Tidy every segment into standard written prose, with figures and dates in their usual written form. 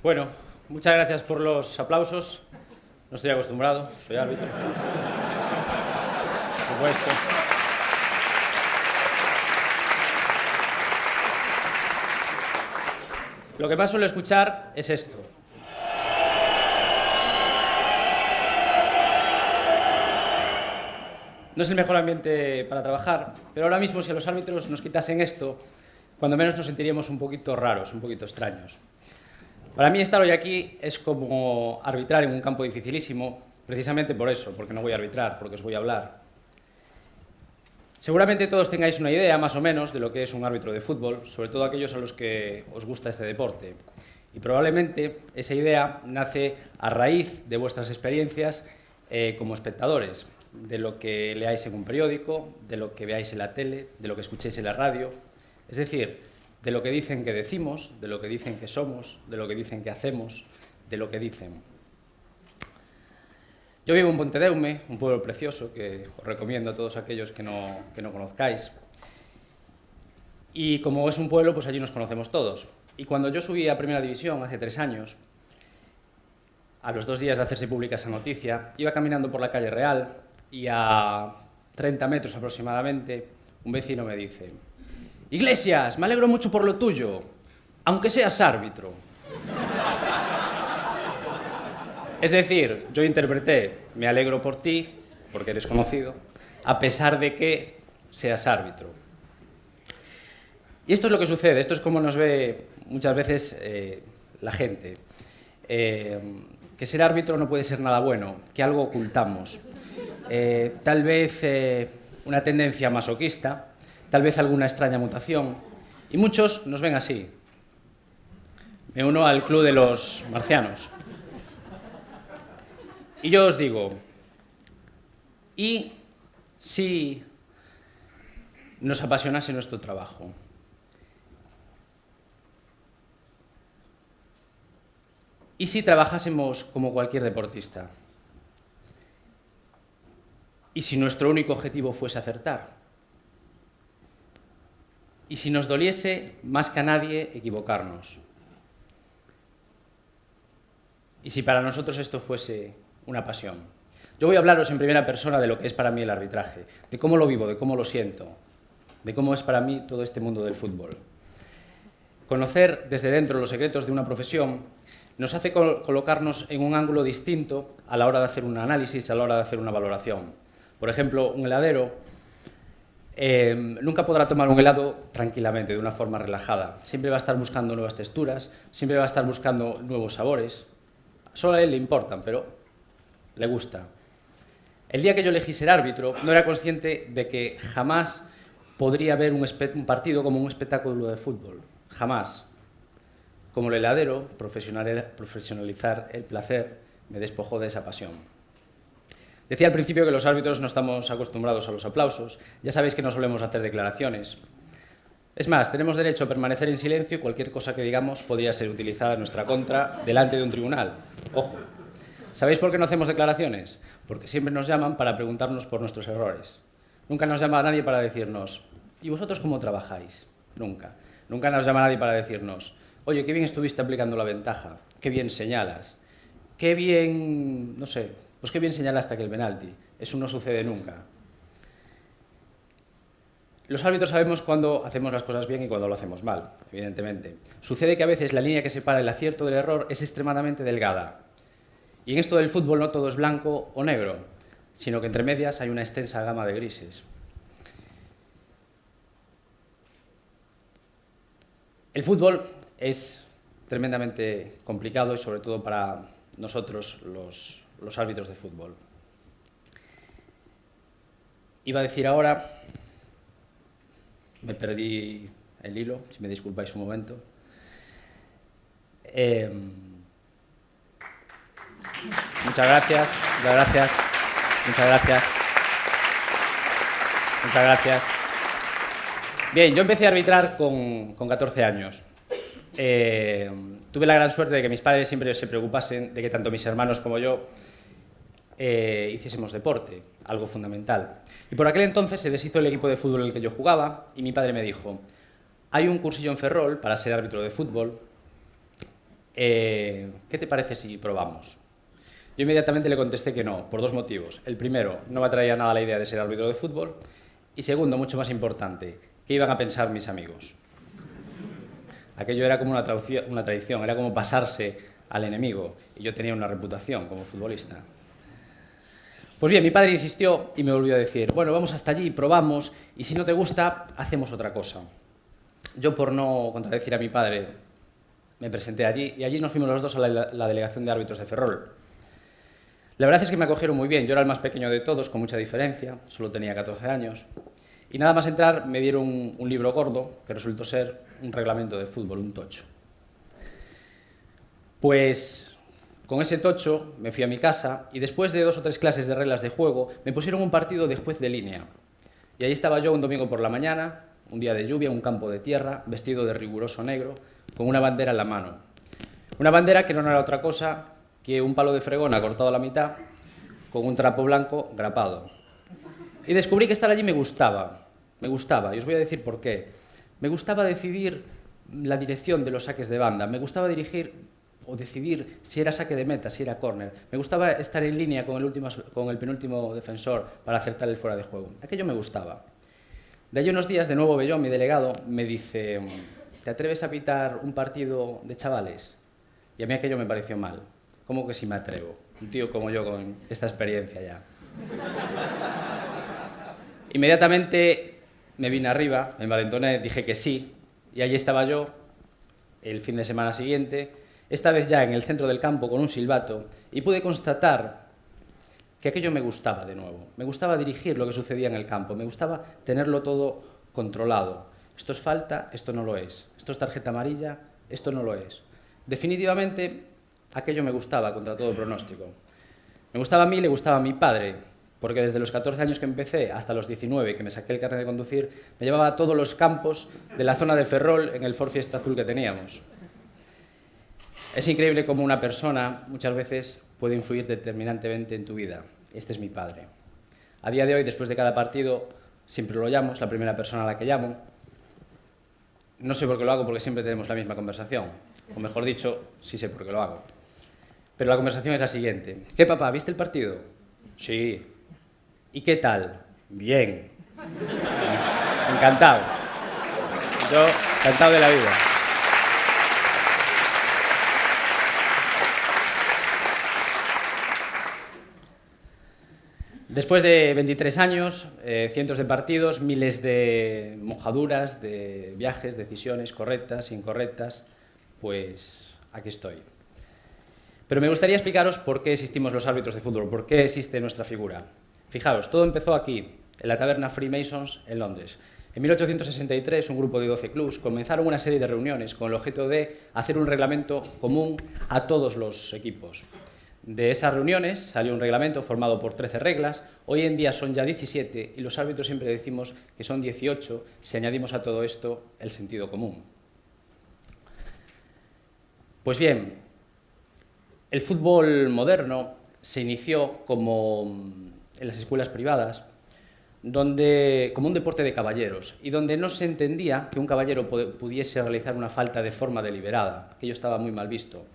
Bueno, muchas gracias por los aplausos. No estoy acostumbrado, soy árbitro. Por supuesto. Lo que más suelo escuchar es esto. No es el mejor ambiente para trabajar, pero ahora mismo si a los árbitros nos quitasen esto, cuando menos nos sentiríamos un poquito raros, un poquito extraños. Para mí estar hoy aquí es como arbitrar en un campo dificilísimo, precisamente por eso, porque no voy a arbitrar, porque os voy a hablar. Seguramente todos tengáis una idea, más o menos, de lo que es un árbitro de fútbol, sobre todo aquellos a los que os gusta este deporte. Y probablemente esa idea nace a raíz de vuestras experiencias como espectadores, de lo que leáis en un periódico, de lo que veáis en la tele, de lo que escuchéis en la radio. Es decir, de lo que dicen que decimos, de lo que dicen que somos, de lo que dicen que hacemos, de lo que dicen. Yo vivo en Pontedeume, un pueblo precioso que os recomiendo a todos aquellos que no conozcáis. Y como es un pueblo, pues allí nos conocemos todos. Y cuando yo subí a Primera División hace 3 años, a los 2 días de hacerse pública esa noticia, iba caminando por la calle Real y a 30 metros aproximadamente un vecino me dice: Iglesias, me alegro mucho por lo tuyo, aunque seas árbitro. Es decir, yo interpreté, me alegro por ti, porque eres conocido, a pesar de que seas árbitro. Y esto es lo que sucede, esto es como nos ve muchas veces la gente. Que ser árbitro no puede ser nada bueno, que algo ocultamos. Tal vez una tendencia masoquista, tal vez alguna extraña mutación, y muchos nos ven así. Me uno al club de los marcianos. Y yo os digo, ¿y si nos apasionase nuestro trabajo? ¿Y si trabajásemos como cualquier deportista? ¿Y si nuestro único objetivo fuese acertar? ¿Y si nos doliese más que a nadie equivocarnos? ¿Y si para nosotros esto fuese una pasión? Yo voy a hablaros en primera persona de lo que es para mí el arbitraje, de cómo lo vivo, de cómo lo siento, de cómo es para mí todo este mundo del fútbol. Conocer desde dentro los secretos de una profesión nos hace colocarnos en un ángulo distinto a la hora de hacer un análisis, a la hora de hacer una valoración. Por ejemplo, un heladero nunca podrá tomar un helado tranquilamente, de una forma relajada. Siempre va a estar buscando nuevas texturas, siempre va a estar buscando nuevos sabores. Solo a él le importan, pero le gusta. El día que yo elegí ser árbitro, no era consciente de que jamás podría ver un partido como un espectáculo de fútbol. Jamás. Como el heladero, profesionalizar el placer me despojó de esa pasión. Decía al principio que los árbitros no estamos acostumbrados a los aplausos. Ya sabéis que no solemos hacer declaraciones. Es más, tenemos derecho a permanecer en silencio y cualquier cosa que digamos podría ser utilizada en nuestra contra delante de un tribunal. Ojo. ¿Sabéis por qué no hacemos declaraciones? Porque siempre nos llaman para preguntarnos por nuestros errores. Nunca nos llama a nadie para decirnos: ¿y vosotros cómo trabajáis? Nunca. Nunca nos llama a nadie para decirnos: oye, qué bien estuviste aplicando la ventaja, qué bien señalas, qué bien, no sé, pues qué bien señalaste aquel penalti. Eso no sucede nunca. Los árbitros sabemos cuándo hacemos las cosas bien y cuándo lo hacemos mal, evidentemente. Sucede que a veces la línea que separa el acierto del error es extremadamente delgada. Y en esto del fútbol no todo es blanco o negro, sino que entre medias hay una extensa gama de grises. El fútbol es tremendamente complicado y sobre todo para nosotros, los árbitros de fútbol. Iba a decir ahora, me perdí el hilo, si me disculpáis un momento. Muchas gracias, muchas gracias, muchas gracias. Muchas gracias. Bien, yo empecé a arbitrar con 14 años. Tuve la gran suerte de que mis padres siempre se preocupasen de que tanto mis hermanos como yo hiciésemos deporte, algo fundamental. Y por aquel entonces se deshizo el equipo de fútbol en el que yo jugaba y mi padre me dijo: hay un cursillo en Ferrol para ser árbitro de fútbol, ¿qué te parece si probamos? Yo inmediatamente le contesté que no, por dos motivos. El primero, no me atraía nada la idea de ser árbitro de fútbol. Y segundo, mucho más importante, ¿qué iban a pensar mis amigos? Aquello era como una traición, era como pasarse al enemigo. Y yo tenía una reputación como futbolista. Pues bien, mi padre insistió y me volvió a decir, bueno, vamos hasta allí, probamos, y si no te gusta, hacemos otra cosa. Yo, por no contradecir a mi padre, me presenté allí, y allí nos fuimos los dos a la delegación de árbitros de Ferrol. La verdad es que me acogieron muy bien, yo era el más pequeño de todos, con mucha diferencia, solo tenía 14 años, y nada más entrar me dieron un libro gordo, que resultó ser un reglamento de fútbol, un tocho. Pues con ese tocho me fui a mi casa y después de 2 o 3 clases de reglas de juego me pusieron un partido de juez de línea. Y ahí estaba yo un domingo por la mañana, un día de lluvia, un campo de tierra, vestido de riguroso negro, con una bandera en la mano. Una bandera que no era otra cosa que un palo de fregona cortado a la mitad con un trapo blanco grapado. Y descubrí que estar allí me gustaba, y os voy a decir por qué. Me gustaba decidir la dirección de los saques de banda, me gustaba dirigir o decidir si era saque de meta, si era córner. Me gustaba estar en línea con el penúltimo defensor para acertar el fuera de juego. Aquello me gustaba. De allí unos días, de nuevo Bellón, mi delegado, me dice, ¿te atreves a pitar un partido de chavales? Y a mí aquello me pareció mal. ¿Cómo que sí me atrevo? Un tío como yo con esta experiencia ya. Inmediatamente me vine arriba, me envalentoné, dije que sí, y allí estaba yo, el fin de semana siguiente, esta vez ya en el centro del campo con un silbato, y pude constatar que aquello me gustaba de nuevo. Me gustaba dirigir lo que sucedía en el campo, me gustaba tenerlo todo controlado. Esto es falta, esto no lo es. Esto es tarjeta amarilla, esto no lo es. Definitivamente, aquello me gustaba contra todo pronóstico. Me gustaba a mí y le gustaba a mi padre, porque desde los 14 años que empecé hasta los 19, que me saqué el carnet de conducir, me llevaba a todos los campos de la zona de Ferrol en el Ford Fiesta Azul que teníamos. Es increíble cómo una persona muchas veces puede influir determinantemente en tu vida. Este es mi padre. A día de hoy, después de cada partido, siempre lo llamo, es la primera persona a la que llamo. No sé por qué lo hago, porque siempre tenemos la misma conversación. O mejor dicho, sí sé por qué lo hago. Pero la conversación es la siguiente. ¿Qué, papá? ¿Viste el partido? Sí. ¿Y qué tal? Bien. Encantado. Yo, encantado de la vida. Después de 23 años, cientos de partidos, miles de mojaduras, de viajes, decisiones correctas, incorrectas, pues aquí estoy. Pero me gustaría explicaros por qué existimos los árbitros de fútbol, por qué existe nuestra figura. Fijaos, todo empezó aquí, en la taberna Freemasons en Londres. En 1863, un grupo de 12 clubs comenzaron una serie de reuniones con el objeto de hacer un reglamento común a todos los equipos. De esas reuniones salió un reglamento formado por 13 reglas, hoy en día son ya 17 y los árbitros siempre decimos que son 18 si añadimos a todo esto el sentido común. Pues bien, el fútbol moderno se inició como en las escuelas privadas, como un deporte de caballeros y donde no se entendía que un caballero pudiese realizar una falta de forma deliberada, aquello estaba muy mal visto.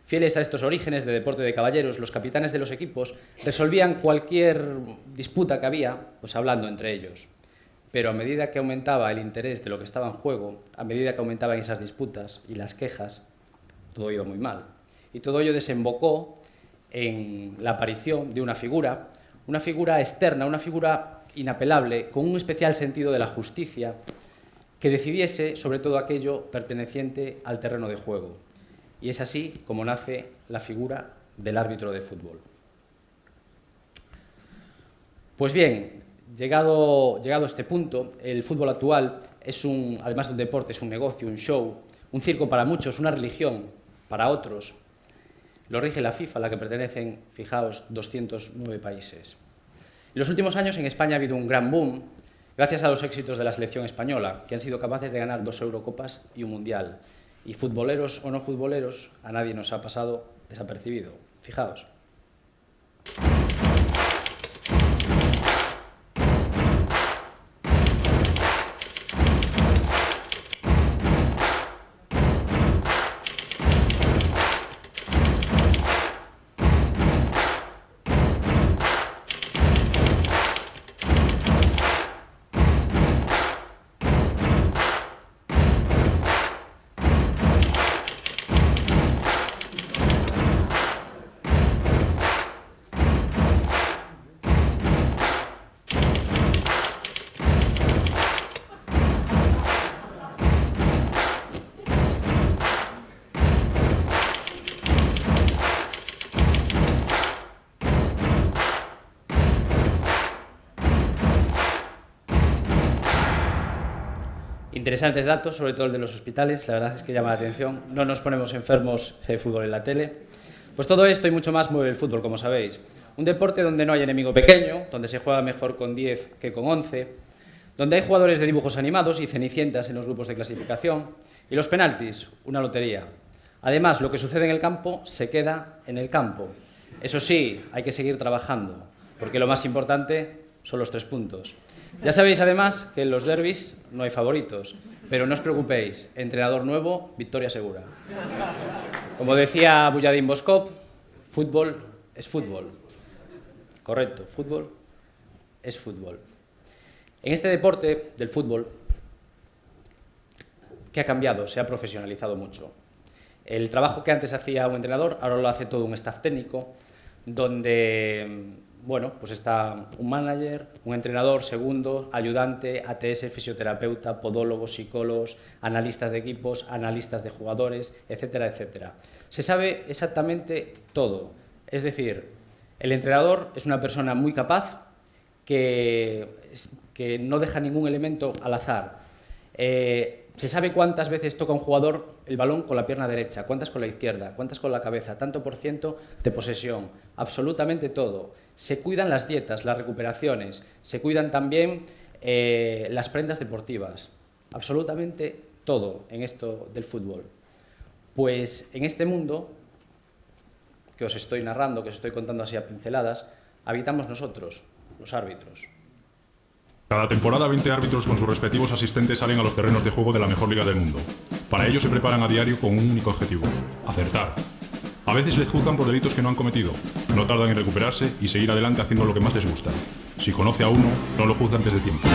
Fieles a estos orígenes de deporte de caballeros, los capitanes de los equipos resolvían cualquier disputa que había, pues hablando entre ellos. Pero a medida que aumentaba el interés de lo que estaba en juego, a medida que aumentaban esas disputas y las quejas, todo iba muy mal. Y todo ello desembocó en la aparición de una figura externa, una figura inapelable, con un especial sentido de la justicia, que decidiese sobre todo aquello perteneciente al terreno de juego. Y es así como nace la figura del árbitro de fútbol. Pues bien, llegado a este punto, el fútbol actual es además de un deporte, es un negocio, un show, un circo para muchos, una religión para otros. Lo rige la FIFA, a la que pertenecen, fijaos, 209 países. En los últimos años en España ha habido un gran boom, gracias a los éxitos de la selección española, que han sido capaces de ganar 2 Eurocopas y un Mundial. Y futboleros o no futboleros, a nadie nos ha pasado desapercibido. Fijaos. Interesantes datos, sobre todo el de los hospitales, la verdad es que llama la atención. No nos ponemos enfermos si hay fútbol en la tele. Pues todo esto y mucho más mueve el fútbol, como sabéis. Un deporte donde no hay enemigo pequeño, donde se juega mejor con 10 que con 11, donde hay jugadores de dibujos animados y cenicientas en los grupos de clasificación, y los penaltis, una lotería. Además, lo que sucede en el campo se queda en el campo. Eso sí, hay que seguir trabajando, porque lo más importante son los 3 puntos. Ya sabéis, además, que en los derbis no hay favoritos, pero no os preocupéis, entrenador nuevo, victoria segura. Como decía Buyadín Boskop, fútbol es fútbol. Correcto, fútbol es fútbol. En este deporte del fútbol, ¿qué ha cambiado? Se ha profesionalizado mucho. El trabajo que antes hacía un entrenador, ahora lo hace todo un staff técnico, donde, bueno, pues está un manager, un entrenador, segundo, ayudante, ATS, fisioterapeuta, podólogos, psicólogos, analistas de equipos, analistas de jugadores, etcétera, etcétera. Se sabe exactamente todo. Es decir, el entrenador es una persona muy capaz que no deja ningún elemento al azar. Se sabe cuántas veces toca un jugador el balón con la pierna derecha, cuántas con la izquierda, cuántas con la cabeza, tanto por ciento de posesión, absolutamente todo. Se cuidan las dietas, las recuperaciones, se cuidan también las prendas deportivas, absolutamente todo en esto del fútbol. Pues en este mundo que os estoy narrando, que os estoy contando así a pinceladas, habitamos nosotros, los árbitros. Cada temporada 20 árbitros con sus respectivos asistentes salen a los terrenos de juego de la mejor liga del mundo. Para ello se preparan a diario con un único objetivo: acertar. A veces les juzgan por delitos que no han cometido, no tardan en recuperarse y seguir adelante haciendo lo que más les gusta. Si conoce a uno, no lo juzga antes de tiempo.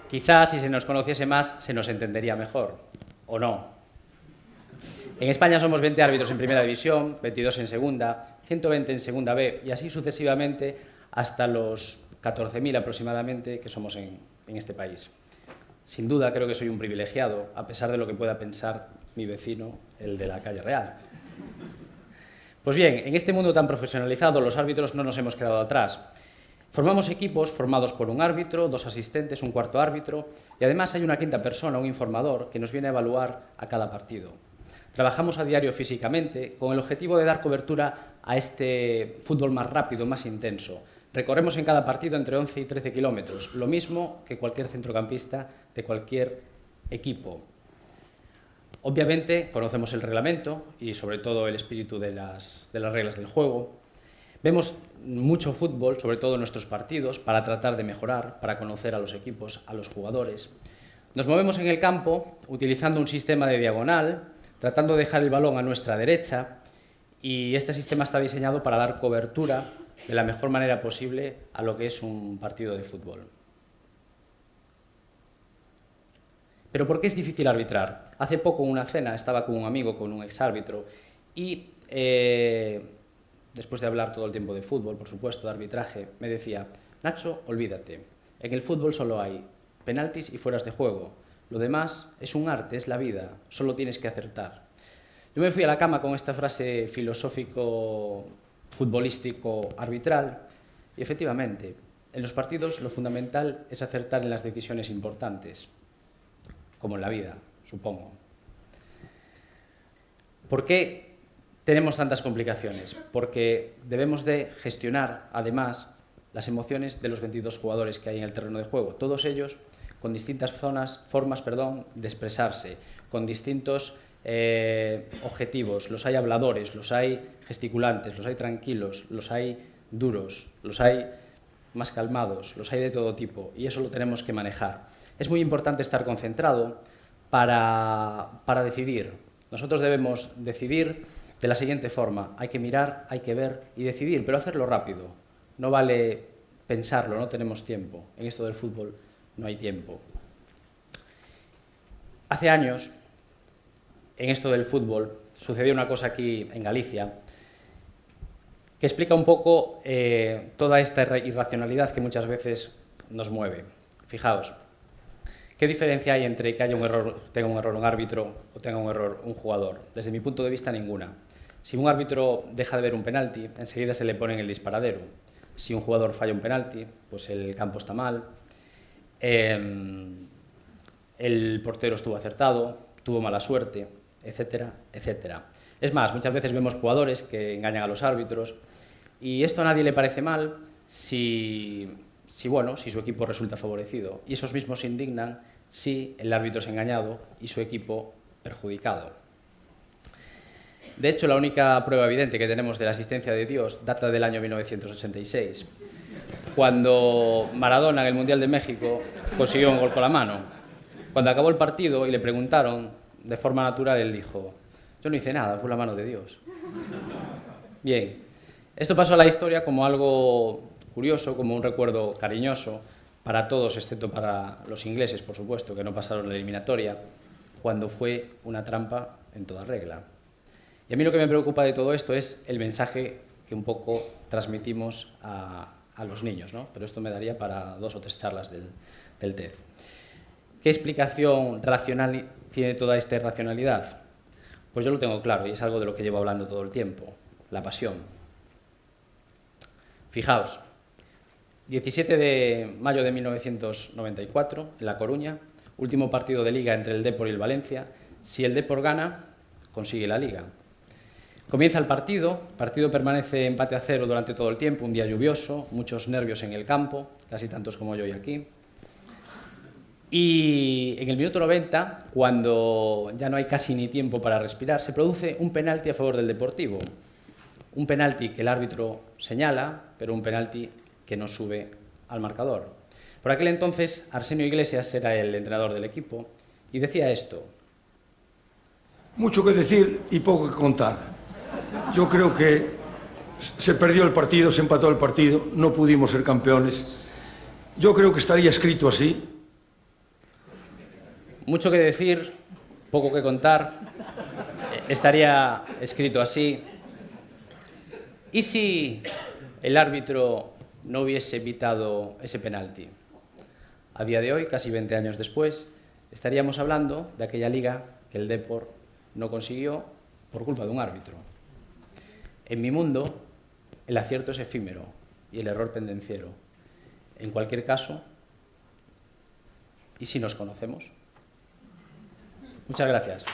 Quizás si se nos conociese más, se nos entendería mejor, ¿o no? En España somos 20 árbitros en Primera División, 22 en Segunda, 120 en Segunda B y así sucesivamente hasta los 14.000 aproximadamente que somos en este país. Sin duda creo que soy un privilegiado, a pesar de lo que pueda pensar mi vecino, el de la calle Real. Pues bien, en este mundo tan profesionalizado, los árbitros no nos hemos quedado atrás. Formamos equipos formados por un árbitro, 2 asistentes, un cuarto árbitro y además hay una quinta persona, un informador, que nos viene a evaluar a cada partido. Trabajamos a diario físicamente con el objetivo de dar cobertura a este fútbol más rápido, más intenso. Recorremos en cada partido entre 11 y 13 kilómetros, lo mismo que cualquier centrocampista de cualquier equipo. Obviamente conocemos el reglamento y sobre todo el espíritu de las reglas del juego. Vemos mucho fútbol, sobre todo en nuestros partidos, para tratar de mejorar, para conocer a los equipos, a los jugadores. Nos movemos en el campo utilizando un sistema de diagonal, tratando de dejar el balón a nuestra derecha y este sistema está diseñado para dar cobertura de la mejor manera posible a lo que es un partido de fútbol. ¿Pero por qué es difícil arbitrar? Hace poco en una cena estaba con un amigo, con un exárbitro y después de hablar todo el tiempo de fútbol, por supuesto, de arbitraje, me decía: Nacho, olvídate, en el fútbol solo hay penaltis y fueras de juego. Lo demás es un arte, es la vida, solo tienes que acertar. Yo me fui a la cama con esta frase filosófico, futbolístico, arbitral, y efectivamente, en los partidos lo fundamental es acertar en las decisiones importantes, como en la vida, supongo. ¿Por qué tenemos tantas complicaciones? Porque debemos de gestionar, además, las emociones de los 22 jugadores que hay en el terreno de juego, todos ellos con distintas formas de expresarse, con distintos objetivos. Los hay habladores, los hay gesticulantes, los hay tranquilos, los hay duros, los hay más calmados, los hay de todo tipo y eso lo tenemos que manejar. Es muy importante estar concentrado para decidir. Nosotros debemos decidir de la siguiente forma: hay que mirar, hay que ver y decidir, pero hacerlo rápido. No vale pensarlo, no tenemos tiempo. En esto del fútbol no hay tiempo. Hace años, en esto del fútbol, sucedió una cosa aquí en Galicia que explica un poco toda esta irracionalidad que muchas veces nos mueve. Fijaos, ¿qué diferencia hay entre que haya un error, tenga un error un árbitro o tenga un error un jugador? Desde mi punto de vista, ninguna. Si un árbitro deja de ver un penalti, enseguida se le pone en el disparadero. Si un jugador falla un penalti, pues el campo está mal, el portero estuvo acertado, tuvo mala suerte, etcétera, etcétera. Es más, muchas veces vemos jugadores que engañan a los árbitros y esto a nadie le parece mal si su equipo resulta favorecido. Y esos mismos se indignan si el árbitro es engañado y su equipo perjudicado. De hecho, la única prueba evidente que tenemos de la existencia de Dios data del año 1986, cuando Maradona en el Mundial de México consiguió un gol con la mano. Cuando acabó el partido y le preguntaron, de forma natural, él dijo: yo no hice nada, fue la mano de Dios. Bien, esto pasó a la historia como algo curioso, como un recuerdo cariñoso para todos, excepto para los ingleses, por supuesto, que no pasaron la eliminatoria, cuando fue una trampa en toda regla. Y a mí lo que me preocupa de todo esto es el mensaje que un poco transmitimos a los niños, ¿no? Pero esto me daría para 2 o 3 charlas del TED. ¿Qué explicación racional tiene toda esta irracionalidad? Pues yo lo tengo claro y es algo de lo que llevo hablando todo el tiempo: la pasión. Fijaos, 17 de mayo de 1994, en La Coruña, último partido de Liga entre el Depor y el Valencia. Si el Depor gana, consigue la Liga. Comienza el partido permanece empate a 0 durante todo el tiempo, un día lluvioso, muchos nervios en el campo, casi tantos como yo hoy aquí. Y en el minuto 90, cuando ya no hay casi ni tiempo para respirar, se produce un penalti a favor del Deportivo. Un penalti que el árbitro señala, pero un penalti que no sube al marcador. Por aquel entonces, Arsenio Iglesias era el entrenador del equipo y decía esto: mucho que decir y poco que contar. Yo creo que se perdió el partido, se empató el partido, no pudimos ser campeones. Yo creo que estaría escrito así. Mucho que decir, poco que contar, estaría escrito así. ¿Y si el árbitro no hubiese evitado ese penalti? A día de hoy, casi 20 años después, estaríamos hablando de aquella liga que el Depor no consiguió por culpa de un árbitro. En mi mundo, el acierto es efímero y el error pendenciero. En cualquier caso, ¿y si nos conocemos? Muchas gracias.